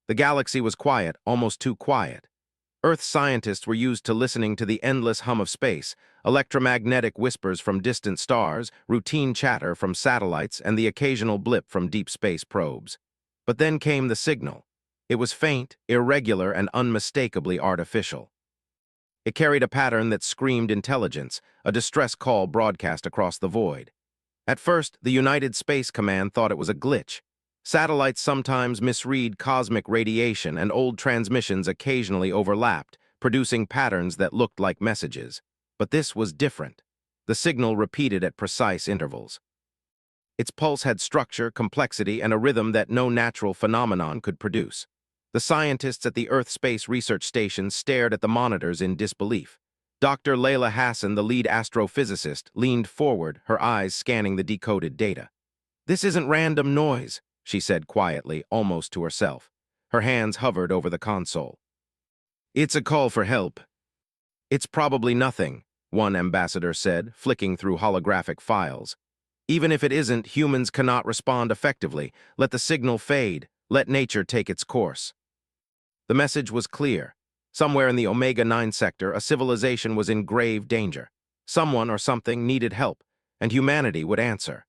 The galaxy was quiet, almost too quiet. Earth scientists were used to listening to the endless hum of space, electromagnetic whispers from distant stars, routine chatter from satellites, and the occasional blip from deep space probes. But then came the signal. It was faint, irregular, and unmistakably artificial. It carried a pattern that screamed intelligence, a distress call broadcast across the void. At first, the United Space Command thought it was a glitch. Satellites sometimes misread cosmic radiation, and old transmissions occasionally overlapped, producing patterns that looked like messages. But this was different. The signal repeated at precise intervals. Its pulse had structure, complexity, and a rhythm that no natural phenomenon could produce. The scientists at the Earth Space Research Station stared at the monitors in disbelief. Dr. Layla Hassan, the lead astrophysicist, leaned forward, her eyes scanning the decoded data. "This isn't random noise," she said quietly, almost to herself. Her hands hovered over the console. "It's a call for help." "It's probably nothing," one ambassador said, flicking through holographic files. "Even if it isn't, humans cannot respond effectively. Let the signal fade. Let nature take its course." The message was clear. Somewhere in the Omega-9 sector, a civilization was in grave danger. Someone or something needed help, and humanity would answer.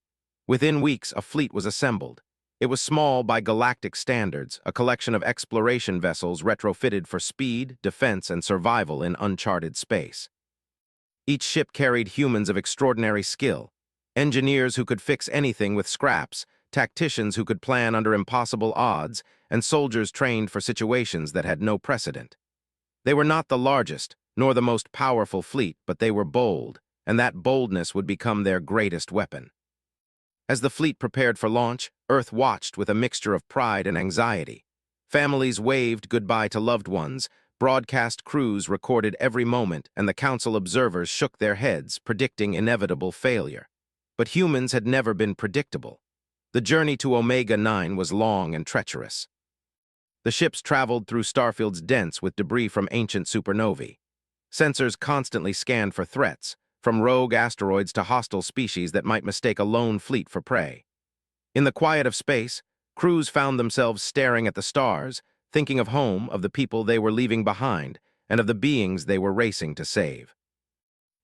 Within weeks, a fleet was assembled. It was small by galactic standards, a collection of exploration vessels retrofitted for speed, defense, and survival in uncharted space. Each ship carried humans of extraordinary skill, engineers who could fix anything with scraps, tacticians who could plan under impossible odds, and soldiers trained for situations that had no precedent. They were not the largest, nor the most powerful fleet, but they were bold, and that boldness would become their greatest weapon. As the fleet prepared for launch, Earth watched with a mixture of pride and anxiety. Families waved goodbye to loved ones, broadcast crews recorded every moment, and the council observers shook their heads, predicting inevitable failure. But humans had never been predictable. The journey to Omega-9 was long and treacherous. The ships traveled through starfields dense with debris from ancient supernovae. Sensors constantly scanned for threats, from rogue asteroids to hostile species that might mistake a lone fleet for prey. In the quiet of space, crews found themselves staring at the stars, thinking of home, of the people they were leaving behind, and of the beings they were racing to save.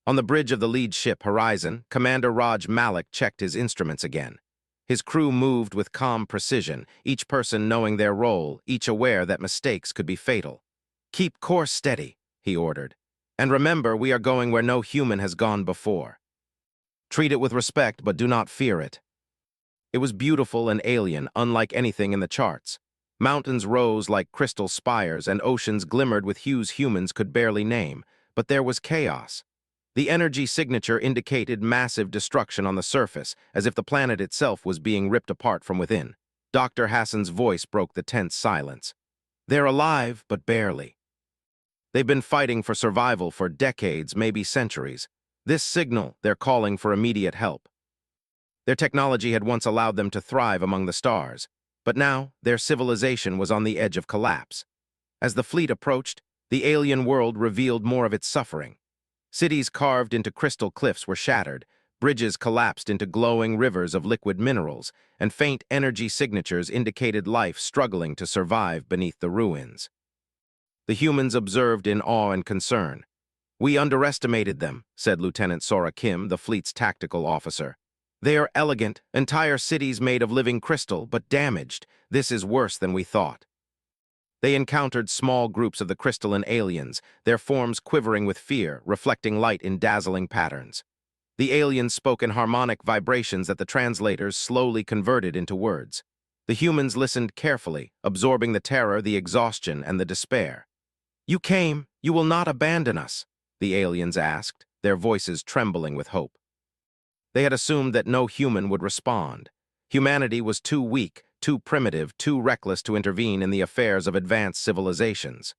On the bridge of the lead ship Horizon, Commander Raj Malik checked his instruments again. His crew moved with calm precision, each person knowing their role, each aware that mistakes could be fatal. "Keep course steady," he ordered. "And remember, we are going where no human has gone before. Treat it with respect, but do not fear it." It was beautiful and alien, unlike anything in the charts. Mountains rose like crystal spires, and oceans glimmered with hues humans could barely name, but there was chaos. The energy signature indicated massive destruction on the surface, as if the planet itself was being ripped apart from within. Dr. Hassan's voice broke the tense silence. "They're alive, but barely. They've been fighting for survival for decades, maybe centuries. This signal, they're calling for immediate help." Their technology had once allowed them to thrive among the stars, but now their civilization was on the edge of collapse. As the fleet approached, the alien world revealed more of its suffering. Cities carved into crystal cliffs were shattered, bridges collapsed into glowing rivers of liquid minerals, and faint energy signatures indicated life struggling to survive beneath the ruins. The humans observed in awe and concern. "We underestimated them," said Lieutenant Sora Kim, the fleet's tactical officer. "They are elegant, entire cities made of living crystal, but damaged. This is worse than we thought." They encountered small groups of the crystalline aliens, their forms quivering with fear, reflecting light in dazzling patterns. The aliens spoke in harmonic vibrations that the translators slowly converted into words. The humans listened carefully, absorbing the terror, the exhaustion, and the despair. "You came, you will not abandon us?" the aliens asked, their voices trembling with hope. They had assumed that no human would respond. Humanity was too weak, too primitive, too reckless to intervene in the affairs of advanced civilizations.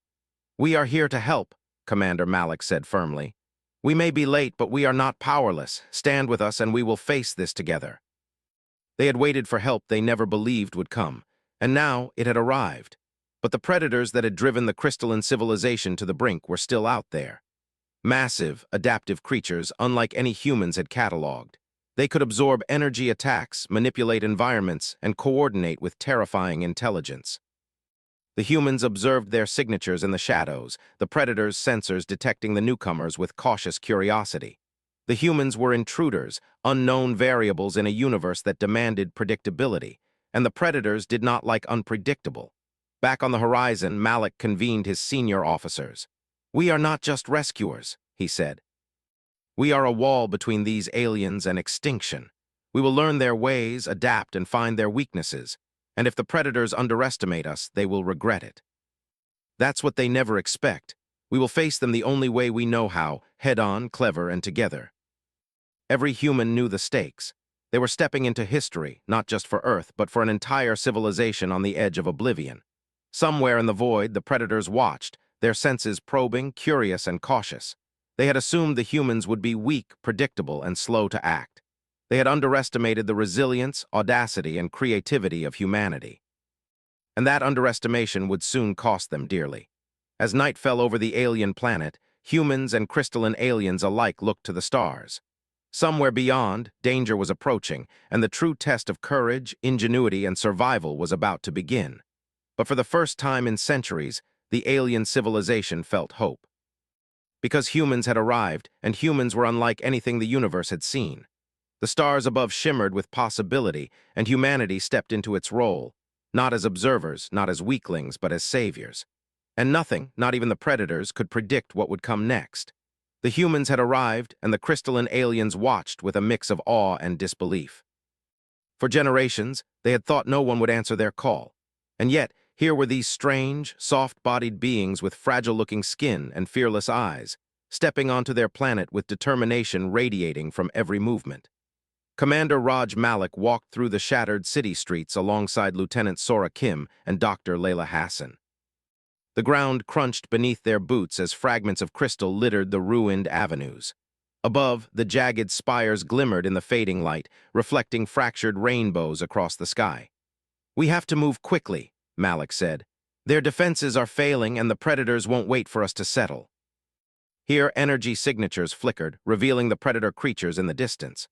"We are here to help," Commander Malik said firmly. "We may be late, but we are not powerless. Stand with us and we will face this together." They had waited for help they never believed would come, and now it had arrived. But the predators that had driven the crystalline civilization to the brink were still out there. Massive, adaptive creatures unlike any humans had catalogued. They could absorb energy attacks, manipulate environments, and coordinate with terrifying intelligence. The humans observed their signatures in the shadows, the predators' sensors detecting the newcomers with cautious curiosity. The humans were intruders, unknown variables in a universe that demanded predictability, and the predators did not like unpredictable. Back on the horizon, Malik convened his senior officers. "We are not just rescuers," he said. "We are a wall between these aliens and extinction. We will learn their ways, adapt, and find their weaknesses. And if the predators underestimate us, they will regret it. That's what they never expect. We will face them the only way we know how, head-on, clever, and together." Every human knew the stakes. They were stepping into history, not just for Earth, but for an entire civilization on the edge of oblivion. Somewhere in the void, the predators watched, their senses probing, curious, and cautious. They had assumed the humans would be weak, predictable, and slow to act. They had underestimated the resilience, audacity, and creativity of humanity. And that underestimation would soon cost them dearly. As night fell over the alien planet, humans and crystalline aliens alike looked to the stars. Somewhere beyond, danger was approaching, and the true test of courage, ingenuity, and survival was about to begin. But for the first time in centuries, the alien civilization felt hope. Because humans had arrived, and humans were unlike anything the universe had seen. The stars above shimmered with possibility, and humanity stepped into its role, not as observers, not as weaklings, but as saviors. And nothing, not even the predators, could predict what would come next. The humans had arrived, and the crystalline aliens watched with a mix of awe and disbelief. For generations, they had thought no one would answer their call. And yet, here were these strange, soft-bodied beings with fragile-looking skin and fearless eyes, stepping onto their planet with determination radiating from every movement. Commander Raj Malik walked through the shattered city streets alongside Lieutenant Sora Kim and Dr. Layla Hassan. The ground crunched beneath their boots as fragments of crystal littered the ruined avenues. Above, the jagged spires glimmered in the fading light, reflecting fractured rainbows across the sky. "We have to move quickly," Malik said. "Their defenses are failing and the predators won't wait for us to settle." Here, energy signatures flickered, revealing the predator creatures in the distance.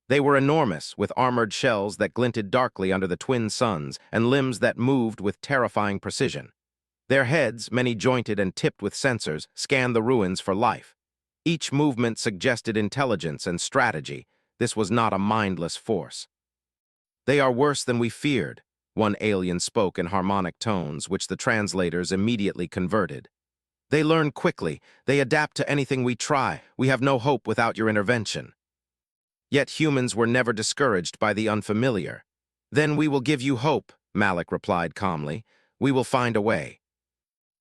They were enormous, with armored shells that glinted darkly under the twin suns and limbs that moved with terrifying precision. Their heads, many jointed and tipped with sensors, scanned the ruins for life. Each movement suggested intelligence and strategy. This was not a mindless force. "They are worse than we feared," one alien spoke in harmonic tones, which the translators immediately converted. "They learn quickly. They adapt to anything we try. We have no hope without your intervention." Yet humans were never discouraged by the unfamiliar. "Then we will give you hope," Malik replied calmly. "We will find a way."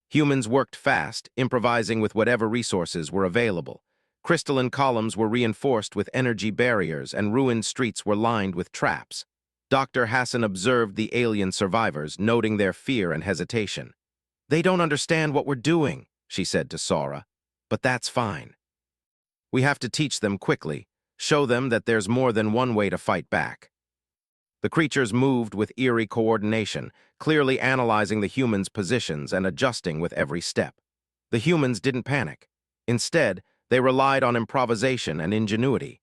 Humans worked fast, improvising with whatever resources were available. Crystalline columns were reinforced with energy barriers, and ruined streets were lined with traps. Dr. Hassan observed the alien survivors, noting their fear and hesitation. "They don't understand what we're doing," she said to Sora. "But that's fine. We have to teach them quickly, show them that there's more than one way to fight back." The creatures moved with eerie coordination, clearly analyzing the humans' positions and adjusting with every step. The humans didn't panic. Instead, they relied on improvisation and ingenuity.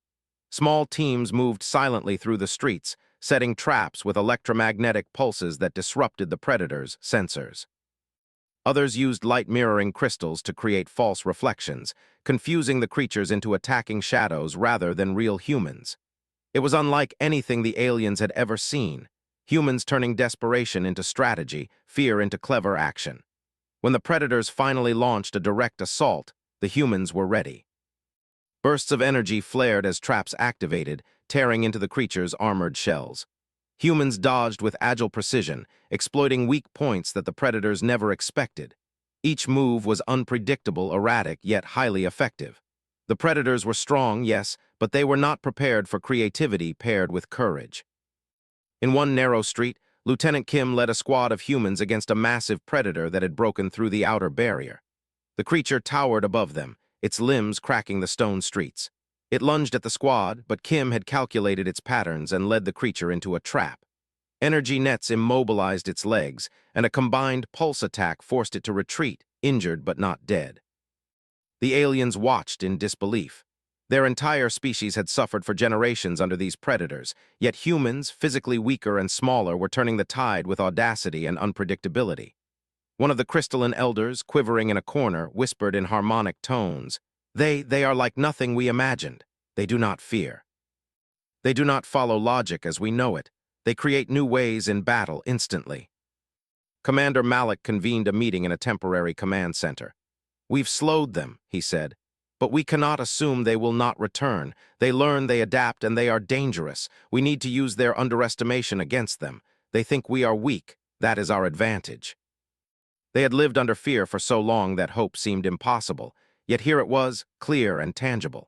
Small teams moved silently through the streets, setting traps with electromagnetic pulses that disrupted the predators' sensors. Others used light-mirroring crystals to create false reflections, confusing the creatures into attacking shadows rather than real humans. It was unlike anything the aliens had ever seen, humans turning desperation into strategy, fear into clever action. When the predators finally launched a direct assault, the humans were ready. Bursts of energy flared as traps activated, tearing into the creatures' armored shells. Humans dodged with agile precision, exploiting weak points that the predators never expected. Each move was unpredictable, erratic, yet highly effective. The predators were strong, yes, but they were not prepared for creativity paired with courage. In one narrow street, Lieutenant Kim led a squad of humans against a massive predator that had broken through the outer barrier. The creature towered above them, its limbs cracking the stone streets. It lunged at the squad, but Kim had calculated its patterns and led the creature into a trap. Energy nets immobilized its legs, and a combined pulse attack forced it to retreat, injured but not dead. The aliens watched in disbelief. Their entire species had suffered for generations under these predators, yet humans, physically weaker and smaller, were turning the tide with audacity and unpredictability. One of the crystalline elders, quivering in a corner, whispered in harmonic tones, They are like nothing we imagined. They do not fear. They do not follow logic as we know it. They create new ways in battle instantly. Commander Malik convened a meeting in a temporary command center. We've slowed them, he said, but we cannot assume they will not return. They learn, they adapt, and they are dangerous. We need to use their underestimation against them. They think we are weak. That is our advantage. They had lived under fear for so long that hope seemed impossible, yet here it was, clear and tangible.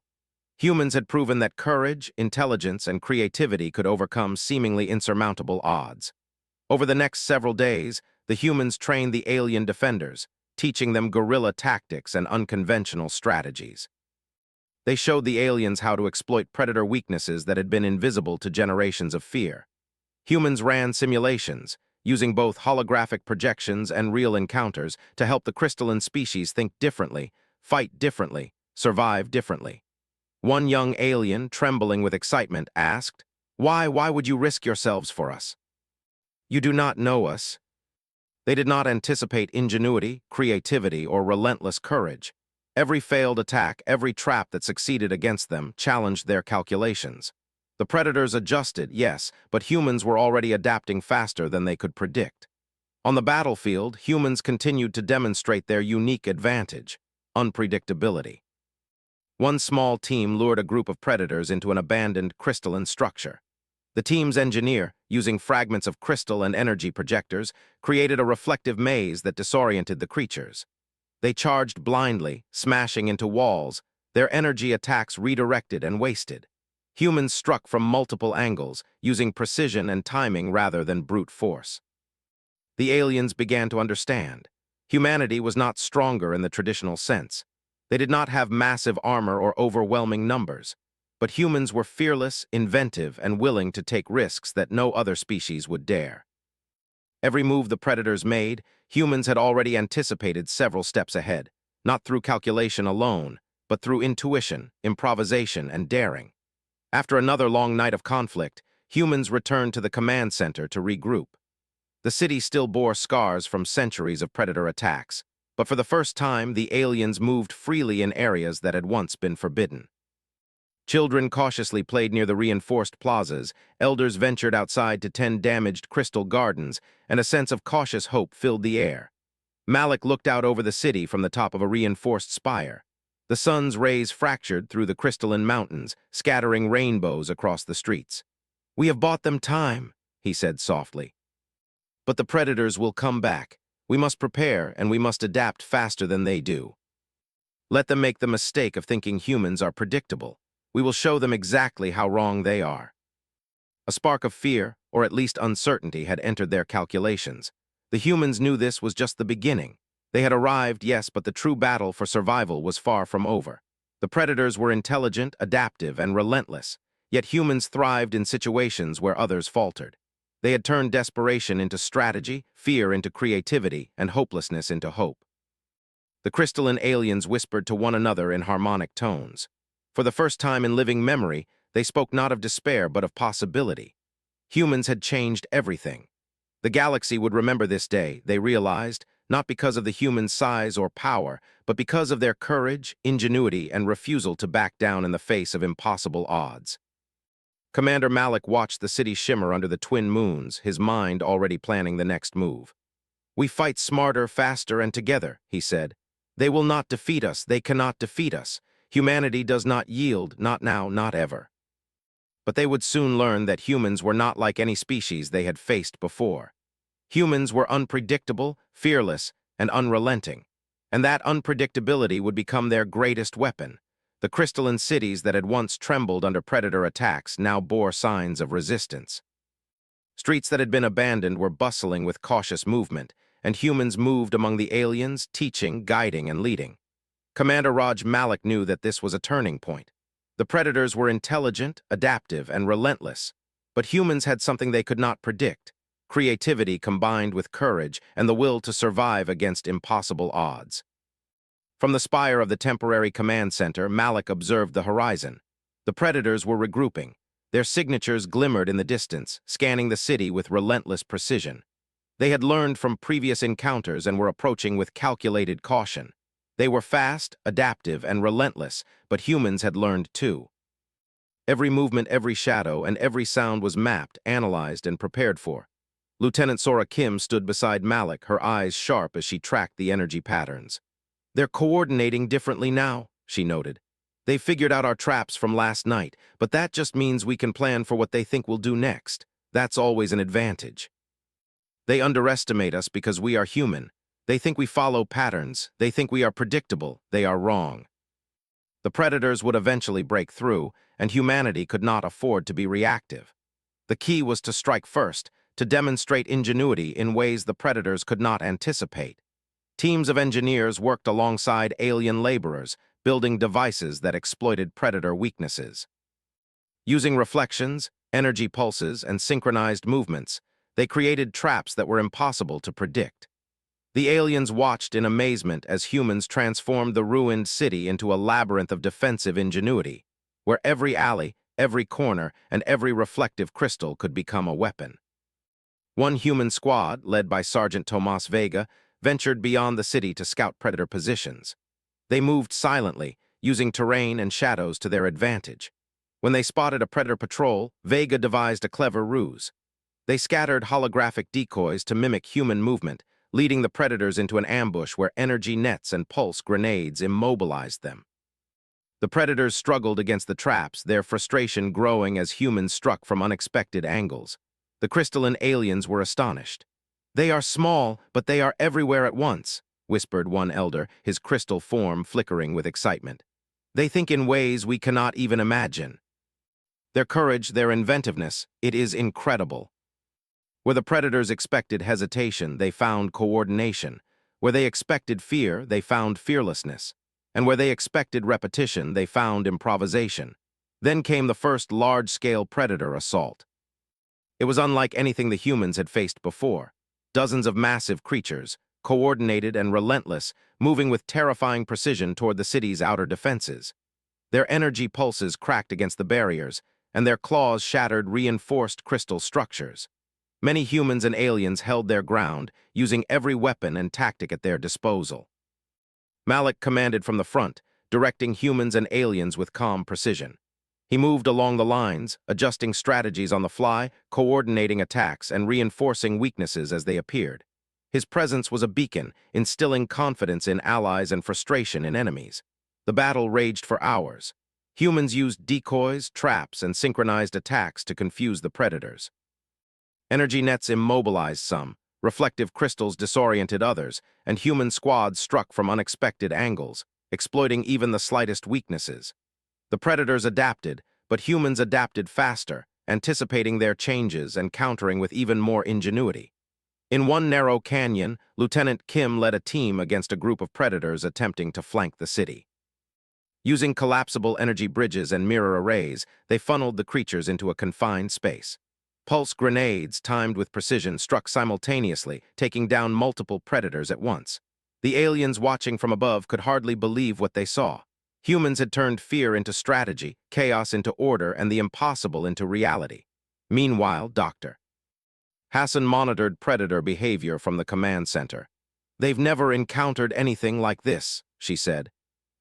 Humans had proven that courage, intelligence, and creativity could overcome seemingly insurmountable odds. Over the next several days, the humans trained the alien defenders, teaching them guerrilla tactics and unconventional strategies. They showed the aliens how to exploit predator weaknesses that had been invisible to generations of fear. Humans ran simulations, using both holographic projections and real encounters to help the crystalline species think differently, fight differently, survive differently. One young alien, trembling with excitement, asked, Why would you risk yourselves for us? You do not know us. They did not anticipate ingenuity, creativity, or relentless courage. Every failed attack, every trap that succeeded against them, challenged their calculations. The predators adjusted, yes, but humans were already adapting faster than they could predict. On the battlefield, humans continued to demonstrate their unique advantage, unpredictability. One small team lured a group of predators into an abandoned crystalline structure. The team's engineer, using fragments of crystal and energy projectors, created a reflective maze that disoriented the creatures. They charged blindly, smashing into walls, their energy attacks redirected and wasted. Humans struck from multiple angles, using precision and timing rather than brute force. The aliens began to understand. Humanity was not stronger in the traditional sense. They did not have massive armor or overwhelming numbers. But humans were fearless, inventive, and willing to take risks that no other species would dare. Every move the predators made, humans had already anticipated several steps ahead, not through calculation alone, but through intuition, improvisation, and daring. After another long night of conflict, humans returned to the command center to regroup. The city still bore scars from centuries of predator attacks, but for the first time, the aliens moved freely in areas that had once been forbidden. Children cautiously played near the reinforced plazas, elders ventured outside to tend damaged crystal gardens, and a sense of cautious hope filled the air. Malik looked out over the city from the top of a reinforced spire. The sun's rays fractured through the crystalline mountains, scattering rainbows across the streets. We have bought them time, he said softly. But the predators will come back. We must prepare, and we must adapt faster than they do. Let them make the mistake of thinking humans are predictable. We will show them exactly how wrong they are. A spark of fear, or at least uncertainty, had entered their calculations. The humans knew this was just the beginning. They had arrived, yes, but the true battle for survival was far from over. The predators were intelligent, adaptive, and relentless, yet humans thrived in situations where others faltered. They had turned desperation into strategy, fear into creativity, and hopelessness into hope. The crystalline aliens whispered to one another in harmonic tones. For the first time in living memory, they spoke not of despair but of possibility. Humans had changed everything. The galaxy would remember this day, they realized, not because of the human size or power, but because of their courage, ingenuity, and refusal to back down in the face of impossible odds. Commander Malik watched the city shimmer under the twin moons, his mind already planning the next move. We fight smarter, faster, and together, he said. They will not defeat us, they cannot defeat us. Humanity does not yield, not now, not ever. But they would soon learn that humans were not like any species they had faced before. Humans were unpredictable, fearless, and unrelenting, and that unpredictability would become their greatest weapon. The crystalline cities that had once trembled under predator attacks now bore signs of resistance. Streets that had been abandoned were bustling with cautious movement, and humans moved among the aliens, teaching, guiding, and leading. Commander Raj Malik knew that this was a turning point. The predators were intelligent, adaptive, and relentless, but humans had something they could not predict: creativity combined with courage and the will to survive against impossible odds. From the spire of the temporary command center, Malik observed the horizon. The predators were regrouping. Their signatures glimmered in the distance, scanning the city with relentless precision. They had learned from previous encounters and were approaching with calculated caution. They were fast, adaptive, and relentless, but humans had learned too. Every movement, every shadow, and every sound was mapped, analyzed, and prepared for. Lieutenant Sora Kim stood beside Malik, her eyes sharp as she tracked the energy patterns. "They're coordinating differently now," she noted. "They figured out our traps from last night, but that just means we can plan for what they think we'll do next. That's always an advantage. They underestimate us because we are human. They think we follow patterns. They think we are predictable. They are wrong." The predators would eventually break through, and humanity could not afford to be reactive. The key was to strike first, to demonstrate ingenuity in ways the predators could not anticipate. Teams of engineers worked alongside alien laborers, building devices that exploited predator weaknesses. Using reflections, energy pulses, and synchronized movements, they created traps that were impossible to predict. The aliens watched in amazement as humans transformed the ruined city into a labyrinth of defensive ingenuity, where every alley, every corner, and every reflective crystal could become a weapon. One human squad, led by Sergeant Tomas Vega, ventured beyond the city to scout predator positions. They moved silently, using terrain and shadows to their advantage. When they spotted a predator patrol, Vega devised a clever ruse. They scattered holographic decoys to mimic human movement, leading the predators into an ambush where energy nets and pulse grenades immobilized them. The predators struggled against the traps, their frustration growing as humans struck from unexpected angles. The crystalline aliens were astonished. "They are small, but they are everywhere at once," whispered one elder, his crystal form flickering with excitement. "They think in ways we cannot even imagine. Their courage, their inventiveness, it is incredible." Where the predators expected hesitation, they found coordination. Where they expected fear, they found fearlessness. And where they expected repetition, they found improvisation. Then came the first large-scale predator assault. It was unlike anything the humans had faced before. Dozens of massive creatures, coordinated and relentless, moving with terrifying precision toward the city's outer defenses. Their energy pulses cracked against the barriers, and their claws shattered reinforced crystal structures. Many humans and aliens held their ground, using every weapon and tactic at their disposal. Malik commanded from the front, directing humans and aliens with calm precision. He moved along the lines, adjusting strategies on the fly, coordinating attacks, and reinforcing weaknesses as they appeared. His presence was a beacon, instilling confidence in allies and frustration in enemies. The battle raged for hours. Humans used decoys, traps, and synchronized attacks to confuse the predators. Energy nets immobilized some, reflective crystals disoriented others, and human squads struck from unexpected angles, exploiting even the slightest weaknesses. The predators adapted, but humans adapted faster, anticipating their changes and countering with even more ingenuity. In one narrow canyon, Lieutenant Kim led a team against a group of predators attempting to flank the city. Using collapsible energy bridges and mirror arrays, they funneled the creatures into a confined space. Pulse grenades, timed with precision, struck simultaneously, taking down multiple predators at once. The aliens watching from above could hardly believe what they saw. Humans had turned fear into strategy, chaos into order, and the impossible into reality. Meanwhile, Dr. Hassan monitored predator behavior from the command center. "They've never encountered anything like this," she said.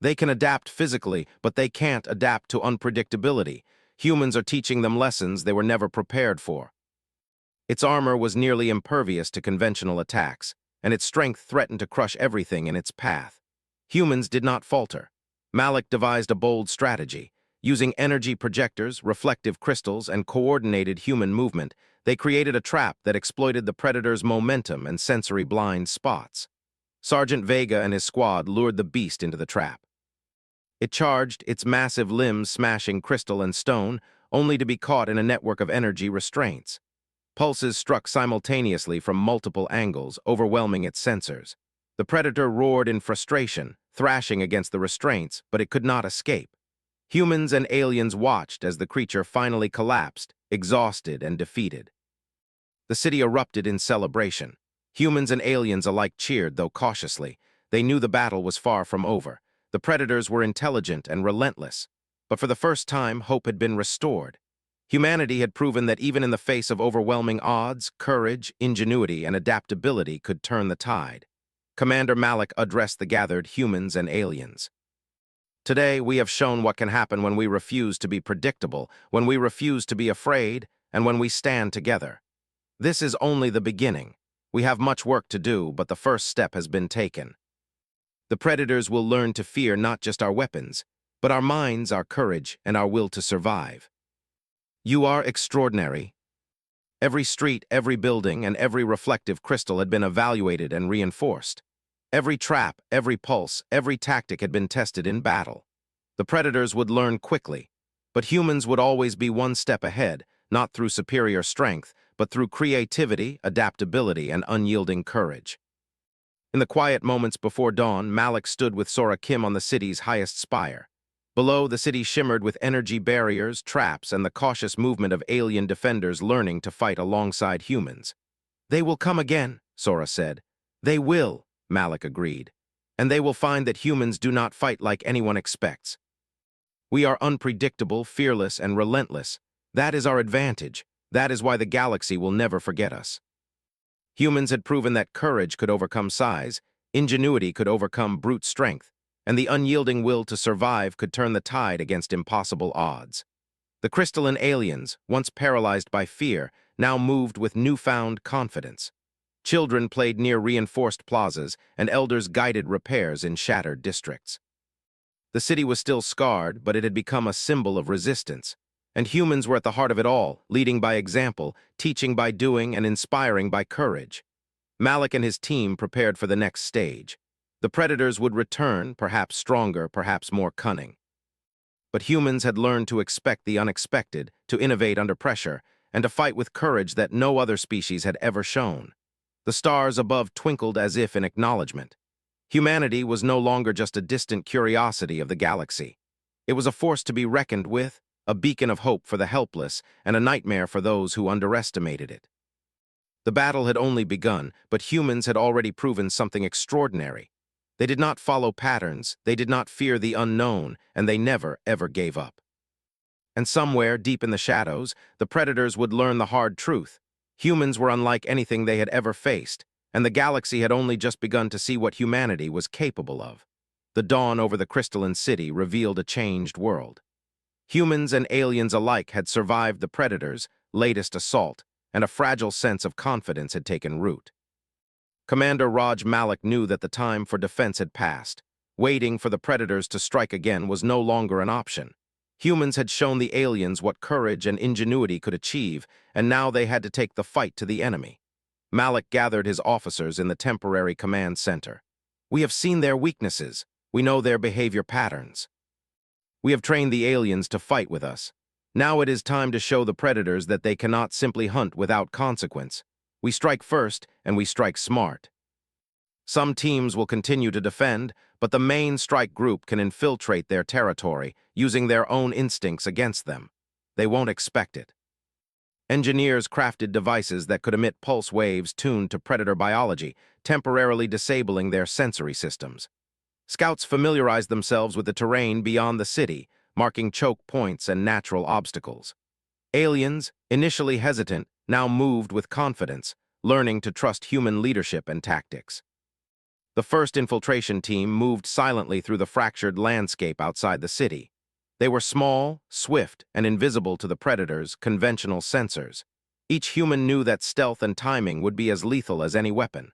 "They can adapt physically, but they can't adapt to unpredictability. Humans are teaching them lessons they were never prepared for." Its armor was nearly impervious to conventional attacks, and its strength threatened to crush everything in its path. Humans did not falter. Malik devised a bold strategy. Using energy projectors, reflective crystals, and coordinated human movement, they created a trap that exploited the predator's momentum and sensory blind spots. Sergeant Vega and his squad lured the beast into the trap. It charged, its massive limbs smashing crystal and stone, only to be caught in a network of energy restraints. Pulses struck simultaneously from multiple angles, overwhelming its sensors. The predator roared in frustration, thrashing against the restraints, but it could not escape. Humans and aliens watched as the creature finally collapsed, exhausted and defeated. The city erupted in celebration. Humans and aliens alike cheered, though cautiously. They knew the battle was far from over. The predators were intelligent and relentless, but for the first time, hope had been restored. Humanity had proven that even in the face of overwhelming odds, courage, ingenuity, and adaptability could turn the tide. Commander Malik addressed the gathered humans and aliens. Today, we have shown what can happen when we refuse to be predictable, when we refuse to be afraid, and when we stand together. This is only the beginning. We have much work to do, but the first step has been taken. The predators will learn to fear not just our weapons, but our minds, our courage, and our will to survive. You are extraordinary. Every street, every building, and every reflective crystal had been evaluated and reinforced. Every trap, every pulse, every tactic had been tested in battle. The predators would learn quickly, but humans would always be one step ahead, not through superior strength, but through creativity, adaptability, and unyielding courage. In the quiet moments before dawn, Malik stood with Sora Kim on the city's highest spire. Below, the city shimmered with energy barriers, traps, and the cautious movement of alien defenders learning to fight alongside humans. "They will come again," Sora said. "They will," Malik agreed. "And they will find that humans do not fight like anyone expects. We are unpredictable, fearless, and relentless. That is our advantage. That is why the galaxy will never forget us." Humans had proven that courage could overcome size, ingenuity could overcome brute strength, and the unyielding will to survive could turn the tide against impossible odds. The crystalline aliens, once paralyzed by fear, now moved with newfound confidence. Children played near reinforced plazas, and elders guided repairs in shattered districts. The city was still scarred, but it had become a symbol of resistance. And humans were at the heart of it all, leading by example, teaching by doing, and inspiring by courage. Malik and his team prepared for the next stage. The predators would return, perhaps stronger, perhaps more cunning. But humans had learned to expect the unexpected, to innovate under pressure, and to fight with courage that no other species had ever shown. The stars above twinkled as if in acknowledgement. Humanity was no longer just a distant curiosity of the galaxy. It was a force to be reckoned with, a beacon of hope for the helpless, and a nightmare for those who underestimated it. The battle had only begun, but humans had already proven something extraordinary. They did not follow patterns, they did not fear the unknown, and they never, ever gave up. And somewhere, deep in the shadows, the predators would learn the hard truth. Humans were unlike anything they had ever faced, and the galaxy had only just begun to see what humanity was capable of. The dawn over the crystalline city revealed a changed world. Humans and aliens alike had survived the predators' latest assault, and a fragile sense of confidence had taken root. Commander Raj Malik knew that the time for defense had passed. Waiting for the predators to strike again was no longer an option. Humans had shown the aliens what courage and ingenuity could achieve, and now they had to take the fight to the enemy. Malik gathered his officers in the temporary command center. "We have seen their weaknesses. We know their behavior patterns. We have trained the aliens to fight with us. Now it is time to show the predators that they cannot simply hunt without consequence. We strike first, and we strike smart. Some teams will continue to defend, but the main strike group can infiltrate their territory, using their own instincts against them. They won't expect it." Engineers crafted devices that could emit pulse waves tuned to predator biology, temporarily disabling their sensory systems. Scouts familiarized themselves with the terrain beyond the city, marking choke points and natural obstacles. Aliens, initially hesitant, now moved with confidence, learning to trust human leadership and tactics. The first infiltration team moved silently through the fractured landscape outside the city. They were small, swift, and invisible to the predators' conventional sensors. Each human knew that stealth and timing would be as lethal as any weapon.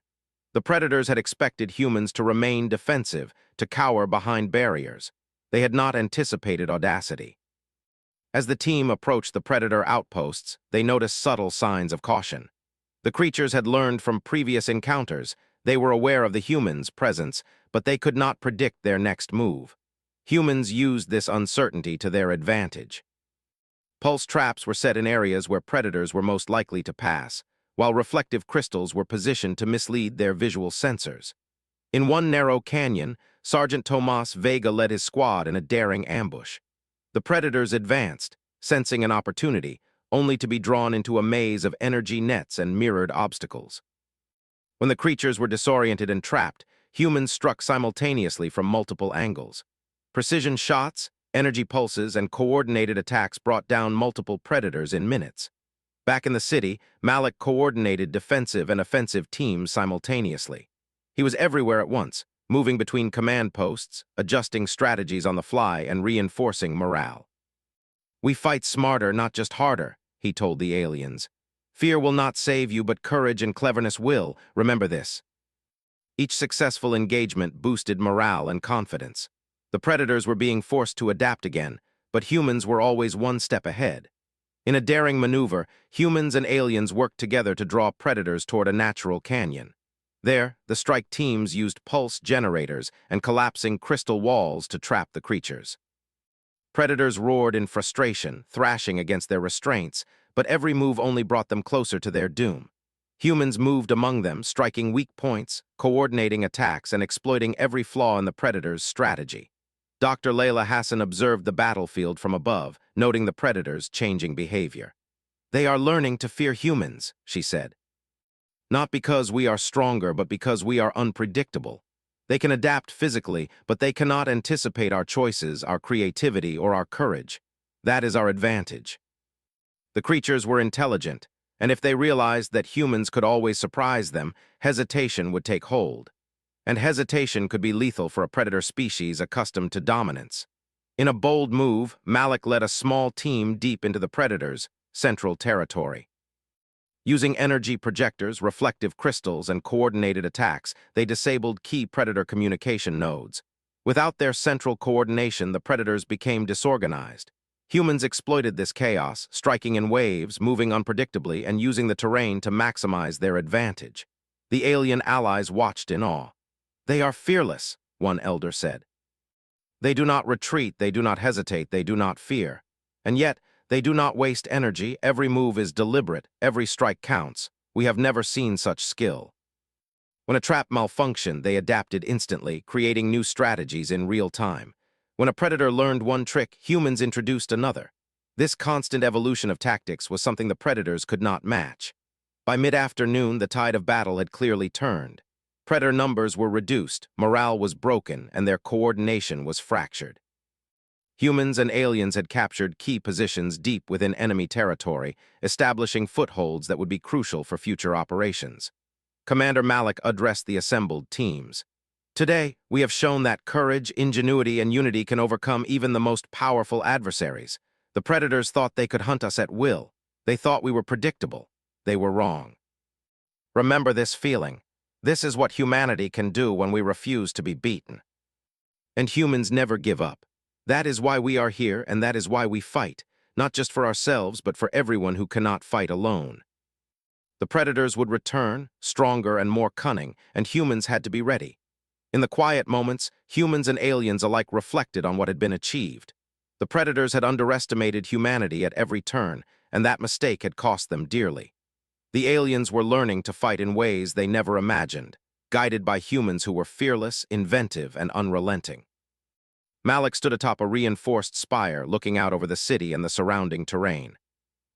The predators had expected humans to remain defensive, to cower behind barriers. They had not anticipated audacity. As the team approached the predator outposts, they noticed subtle signs of caution. The creatures had learned from previous encounters. They were aware of the humans' presence, but they could not predict their next move. Humans used this uncertainty to their advantage. Pulse traps were set in areas where predators were most likely to pass, while reflective crystals were positioned to mislead their visual sensors. In one narrow canyon, Sergeant Tomas Vega led his squad in a daring ambush. The predators advanced, sensing an opportunity, only to be drawn into a maze of energy nets and mirrored obstacles. When the creatures were disoriented and trapped, humans struck simultaneously from multiple angles. Precision shots, Energy pulses and coordinated attacks brought down multiple predators in minutes. Back in the city, Malik coordinated defensive and offensive teams simultaneously. He was everywhere at once, moving between command posts, adjusting strategies on the fly, and reinforcing morale. "We fight smarter, not just harder," he told the aliens. "Fear will not save you, but courage and cleverness will. Remember this." Each successful engagement boosted morale and confidence. The predators were being forced to adapt again, but humans were always one step ahead. In a daring maneuver, humans and aliens worked together to draw predators toward a natural canyon. There, the strike teams used pulse generators and collapsing crystal walls to trap the creatures. Predators roared in frustration, thrashing against their restraints, but every move only brought them closer to their doom. Humans moved among them, striking weak points, coordinating attacks, and exploiting every flaw in the predators' strategy. Dr. Layla Hassan observed the battlefield from above, noting the predators' changing behavior. "They are learning to fear humans," she said. "Not because we are stronger, but because we are unpredictable. They can adapt physically, but they cannot anticipate our choices, our creativity, or our courage. That is our advantage." The creatures were intelligent, and if they realized that humans could always surprise them, hesitation would take hold. And hesitation could be lethal for a predator species accustomed to dominance. In a bold move, Malik led a small team deep into the predators' central territory. Using energy projectors, reflective crystals, and coordinated attacks, they disabled key predator communication nodes. Without their central coordination, the predators became disorganized. Humans exploited this chaos, striking in waves, moving unpredictably, and using the terrain to maximize their advantage. The alien allies watched in awe. "They are fearless," one elder said. "They do not retreat, they do not hesitate, they do not fear. And yet, they do not waste energy, every move is deliberate, every strike counts. We have never seen such skill." When a trap malfunctioned, they adapted instantly, creating new strategies in real time. When a predator learned one trick, humans introduced another. This constant evolution of tactics was something the predators could not match. By mid-afternoon, the tide of battle had clearly turned. Predator numbers were reduced, morale was broken, and their coordination was fractured. Humans and aliens had captured key positions deep within enemy territory, establishing footholds that would be crucial for future operations. Commander Malik addressed the assembled teams. "Today, we have shown that courage, ingenuity, and unity can overcome even the most powerful adversaries. The predators thought they could hunt us at will. They thought we were predictable. They were wrong. Remember this feeling. This is what humanity can do when we refuse to be beaten. And humans never give up. That is why we are here, and that is why we fight, not just for ourselves, but for everyone who cannot fight alone." The predators would return, stronger and more cunning, and humans had to be ready. In the quiet moments, humans and aliens alike reflected on what had been achieved. The predators had underestimated humanity at every turn, and that mistake had cost them dearly. The aliens were learning to fight in ways they never imagined, guided by humans who were fearless, inventive, and unrelenting. Malik stood atop a reinforced spire, looking out over the city and the surrounding terrain.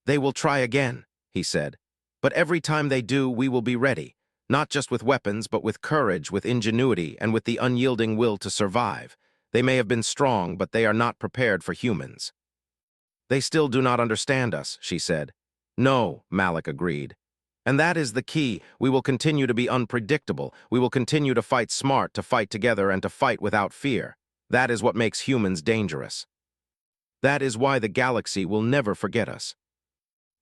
"They will try again," he said. "But every time they do, we will be ready, not just with weapons, but with courage, with ingenuity, and with the unyielding will to survive. They may have been strong, but they are not prepared for humans." "They still do not understand us," she said. "No," Malik agreed. "And that is the key. We will continue to be unpredictable. We will continue to fight smart, to fight together, and to fight without fear. That is what makes humans dangerous. That is why the galaxy will never forget us."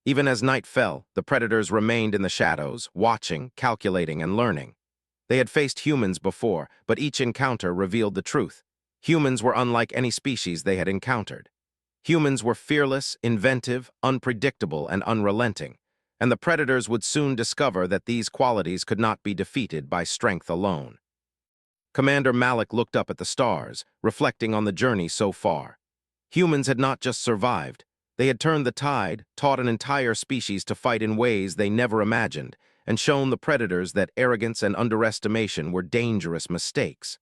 Even as night fell, the predators remained in the shadows, watching, calculating, and learning. They had faced humans before, but each encounter revealed the truth. Humans were unlike any species they had encountered. Humans were fearless, inventive, unpredictable, and unrelenting, and the predators would soon discover that these qualities could not be defeated by strength alone. Commander Malik looked up at the stars, reflecting on the journey so far. Humans had not just survived. They had turned the tide, taught an entire species to fight in ways they never imagined, and shown the predators that arrogance and underestimation were dangerous mistakes.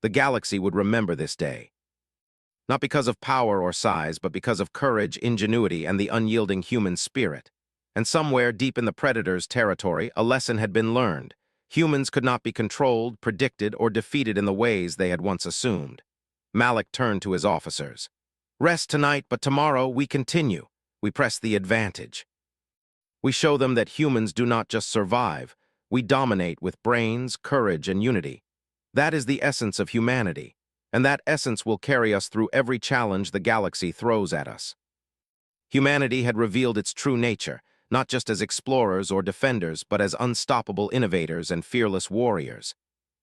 The galaxy would remember this day. Not because of power or size, but because of courage, ingenuity, and the unyielding human spirit. And somewhere deep in the predators' territory, a lesson had been learned. Humans could not be controlled, predicted, or defeated in the ways they had once assumed. Malik turned to his officers. Rest tonight, but tomorrow we continue. We press the advantage. We show them that humans do not just survive, we dominate with brains, courage, and unity. That is the essence of humanity, and that essence will carry us through every challenge the galaxy throws at us. Humanity had revealed its true nature, not just as explorers or defenders, but as unstoppable innovators and fearless warriors.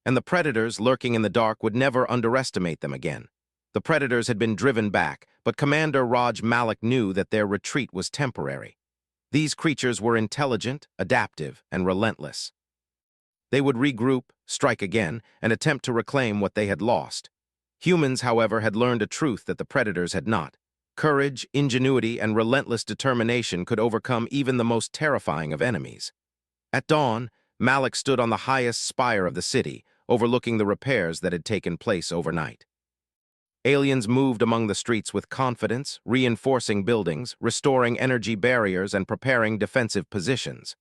And the predators lurking in the dark would never underestimate them again. The predators had been driven back, but Commander Raj Malik knew that their retreat was temporary. These creatures were intelligent, adaptive, and relentless. They would regroup, strike again, and attempt to reclaim what they had lost. Humans, however, had learned a truth that the predators had not. Courage, ingenuity, and relentless determination could overcome even the most terrifying of enemies. At dawn, Malik stood on the highest spire of the city, overlooking the repairs that had taken place overnight. Aliens moved among the streets with confidence, reinforcing buildings, restoring energy barriers, and preparing defensive positions.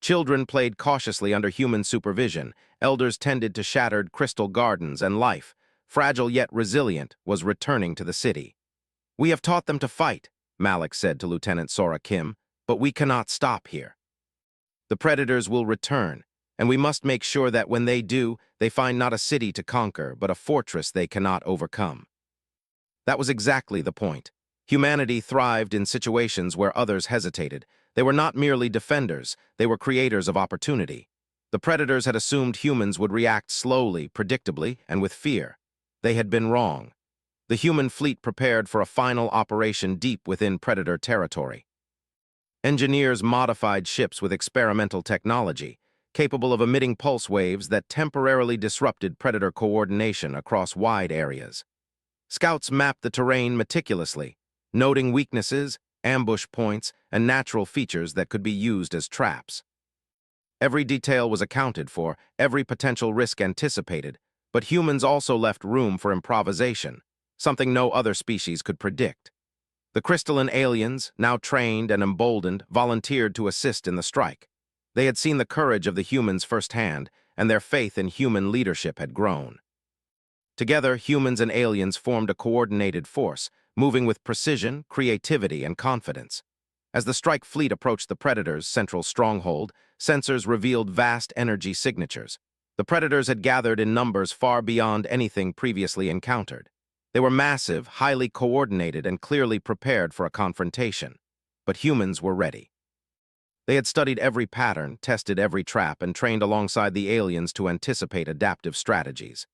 Children played cautiously under human supervision, elders tended to shattered crystal gardens, and life, fragile yet resilient, was returning to the city. "We have taught them to fight," Malik said to Lieutenant Sora Kim, "but we cannot stop here. The predators will return, and we must make sure that when they do, they find not a city to conquer, but a fortress they cannot overcome." That was exactly the point. Humanity thrived in situations where others hesitated. They were not merely defenders, they were creators of opportunity. The predators had assumed humans would react slowly, predictably, and with fear. They had been wrong. The human fleet prepared for a final operation deep within predator territory. Engineers modified ships with experimental technology, capable of emitting pulse waves that temporarily disrupted predator coordination across wide areas. Scouts mapped the terrain meticulously, noting weaknesses, ambush points, and natural features that could be used as traps. Every detail was accounted for, every potential risk anticipated, but humans also left room for improvisation, something no other species could predict. The crystalline aliens, now trained and emboldened, volunteered to assist in the strike. They had seen the courage of the humans firsthand, and their faith in human leadership had grown. Together, humans and aliens formed a coordinated force, moving with precision, creativity, and confidence. As the strike fleet approached the Predators' central stronghold, sensors revealed vast energy signatures. The Predators had gathered in numbers far beyond anything previously encountered. They were massive, highly coordinated, and clearly prepared for a confrontation. But humans were ready. They had studied every pattern, tested every trap, and trained alongside the aliens to anticipate adaptive strategies.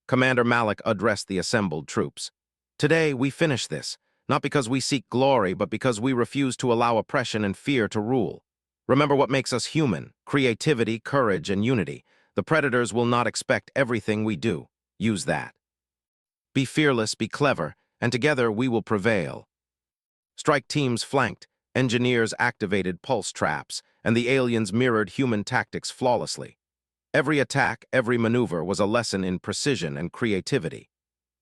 Commander Malik addressed the assembled troops. "Today, we finish this, not because we seek glory, but because we refuse to allow oppression and fear to rule. Remember what makes us human: creativity, courage, and unity. The predators will not expect everything we do. Use that. Be fearless, be clever, and together we will prevail." Strike teams flanked, engineers activated pulse traps, and the aliens mirrored human tactics flawlessly. Every attack, every maneuver was a lesson in precision and creativity.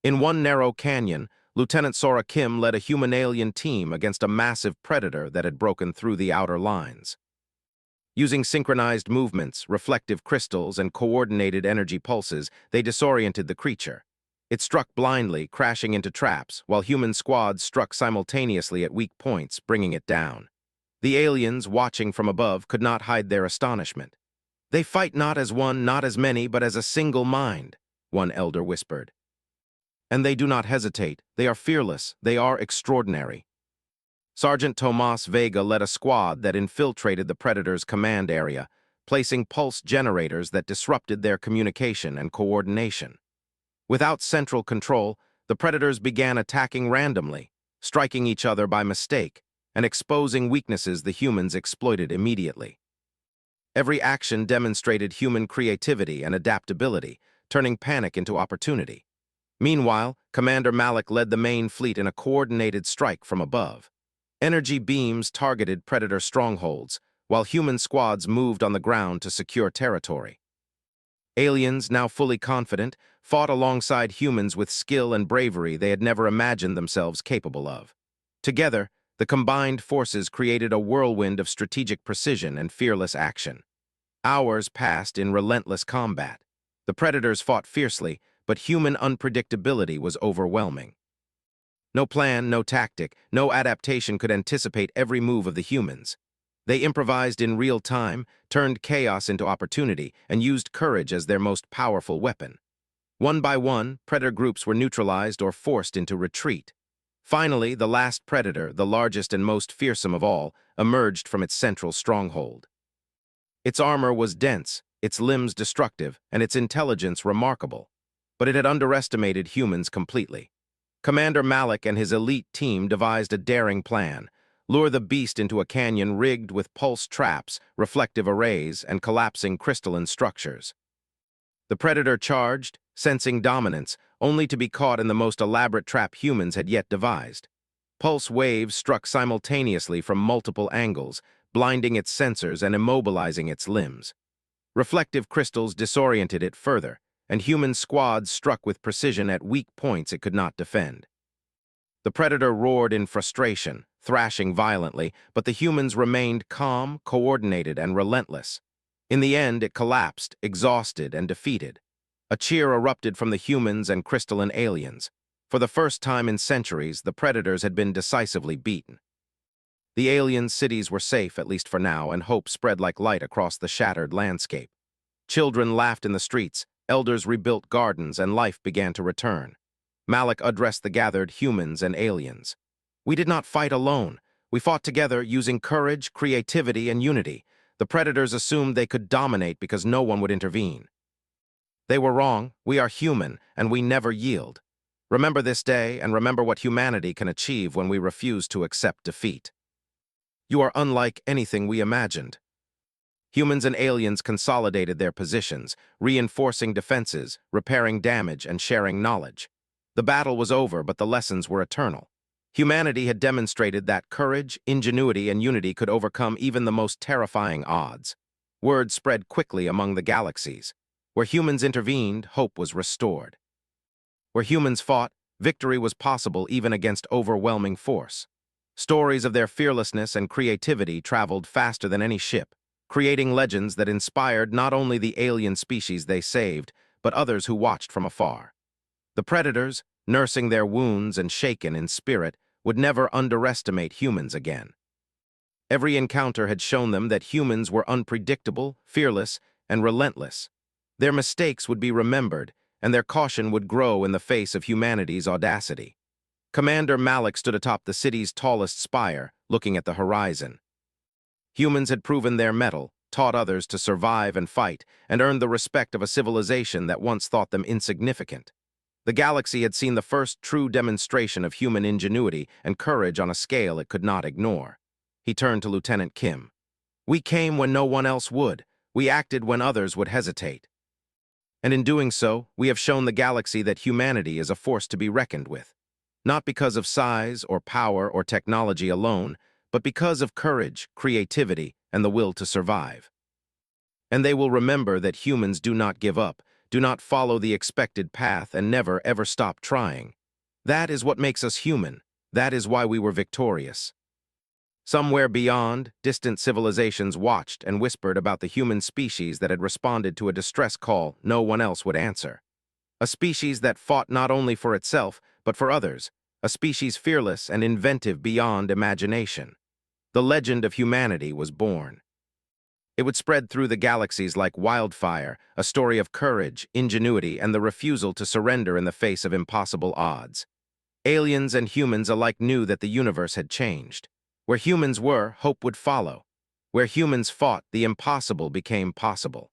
In one narrow canyon, Lieutenant Sora Kim led a human-alien team against a massive predator that had broken through the outer lines. Using synchronized movements, reflective crystals, and coordinated energy pulses, they disoriented the creature. It struck blindly, crashing into traps, while human squads struck simultaneously at weak points, bringing it down. The aliens, watching from above, could not hide their astonishment. "They fight not as one, not as many, but as a single mind," one elder whispered. "And they do not hesitate. They are fearless. They are extraordinary." Sergeant Tomas Vega led a squad that infiltrated the Predators' command area, placing pulse generators that disrupted their communication and coordination. Without central control, the Predators began attacking randomly, striking each other by mistake, and exposing weaknesses the humans exploited immediately. Every action demonstrated human creativity and adaptability, turning panic into opportunity. Meanwhile, Commander Malik led the main fleet in a coordinated strike from above. Energy beams targeted Predator strongholds, while human squads moved on the ground to secure territory. Aliens, now fully confident, fought alongside humans with skill and bravery they had never imagined themselves capable of. Together, the combined forces created a whirlwind of strategic precision and fearless action. Hours passed in relentless combat. The predators fought fiercely, but human unpredictability was overwhelming. No plan, no tactic, no adaptation could anticipate every move of the humans. They improvised in real time, turned chaos into opportunity, and used courage as their most powerful weapon. One by one, predator groups were neutralized or forced into retreat. Finally, the last predator, the largest and most fearsome of all, emerged from its central stronghold. Its armor was dense, its limbs destructive, and its intelligence remarkable. But it had underestimated humans completely. Commander Malik and his elite team devised a daring plan: lure the beast into a canyon rigged with pulse traps, reflective arrays, and collapsing crystalline structures. The predator charged, sensing dominance, only to be caught in the most elaborate trap humans had yet devised. Pulse waves struck simultaneously from multiple angles, blinding its sensors and immobilizing its limbs. Reflective crystals disoriented it further, and human squads struck with precision at weak points it could not defend. The predator roared in frustration, thrashing violently, but the humans remained calm, coordinated, and relentless. In the end, it collapsed, exhausted and defeated. A cheer erupted from the humans and crystalline aliens. For the first time in centuries, the predators had been decisively beaten. The alien cities were safe, at least for now, and hope spread like light across the shattered landscape. Children laughed in the streets, elders rebuilt gardens, and life began to return. Malik addressed the gathered humans and aliens. "We did not fight alone. We fought together using courage, creativity, and unity. The predators assumed they could dominate because no one would intervene. They were wrong. We are human, and we never yield. Remember this day, and remember what humanity can achieve when we refuse to accept defeat. You are unlike anything we imagined." Humans and aliens consolidated their positions, reinforcing defenses, repairing damage, and sharing knowledge. The battle was over, but the lessons were eternal. Humanity had demonstrated that courage, ingenuity, and unity could overcome even the most terrifying odds. Word spread quickly among the galaxies. Where humans intervened, hope was restored. Where humans fought, victory was possible even against overwhelming force. Stories of their fearlessness and creativity traveled faster than any ship, creating legends that inspired not only the alien species they saved, but others who watched from afar. The predators, nursing their wounds and shaken in spirit, would never underestimate humans again. Every encounter had shown them that humans were unpredictable, fearless, and relentless. Their mistakes would be remembered, and their caution would grow in the face of humanity's audacity. Commander Malik stood atop the city's tallest spire, looking at the horizon. Humans had proven their mettle, taught others to survive and fight, and earned the respect of a civilization that once thought them insignificant. The galaxy had seen the first true demonstration of human ingenuity and courage on a scale it could not ignore. He turned to Lieutenant Kim. "We came when no one else would. We acted when others would hesitate. And in doing so, we have shown the galaxy that humanity is a force to be reckoned with. Not because of size or power or technology alone, but because of courage, creativity, and the will to survive." And they will remember that humans do not give up, do not follow the expected path, and never, ever stop trying. That is what makes us human. That is why we were victorious. Somewhere beyond, distant civilizations watched and whispered about the human species that had responded to a distress call no one else would answer. A species that fought not only for itself, but for others. A species fearless and inventive beyond imagination. The legend of humanity was born. It would spread through the galaxies like wildfire, a story of courage, ingenuity, and the refusal to surrender in the face of impossible odds. Aliens and humans alike knew that the universe had changed. Where humans were, hope would follow. Where humans fought, the impossible became possible.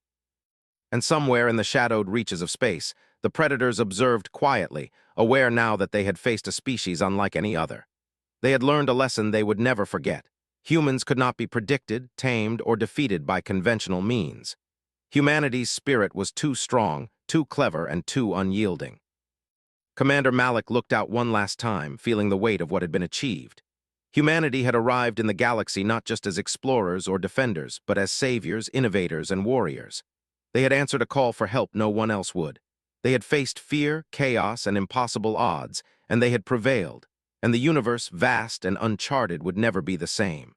And somewhere in the shadowed reaches of space, the predators observed quietly, aware now that they had faced a species unlike any other. They had learned a lesson they would never forget. Humans could not be predicted, tamed, or defeated by conventional means. Humanity's spirit was too strong, too clever, and too unyielding. Commander Malik looked out one last time, feeling the weight of what had been achieved. Humanity had arrived in the galaxy not just as explorers or defenders, but as saviors, innovators, and warriors. They had answered a call for help no one else would. They had faced fear, chaos, and impossible odds, and they had prevailed. And the universe, vast and uncharted, would never be the same.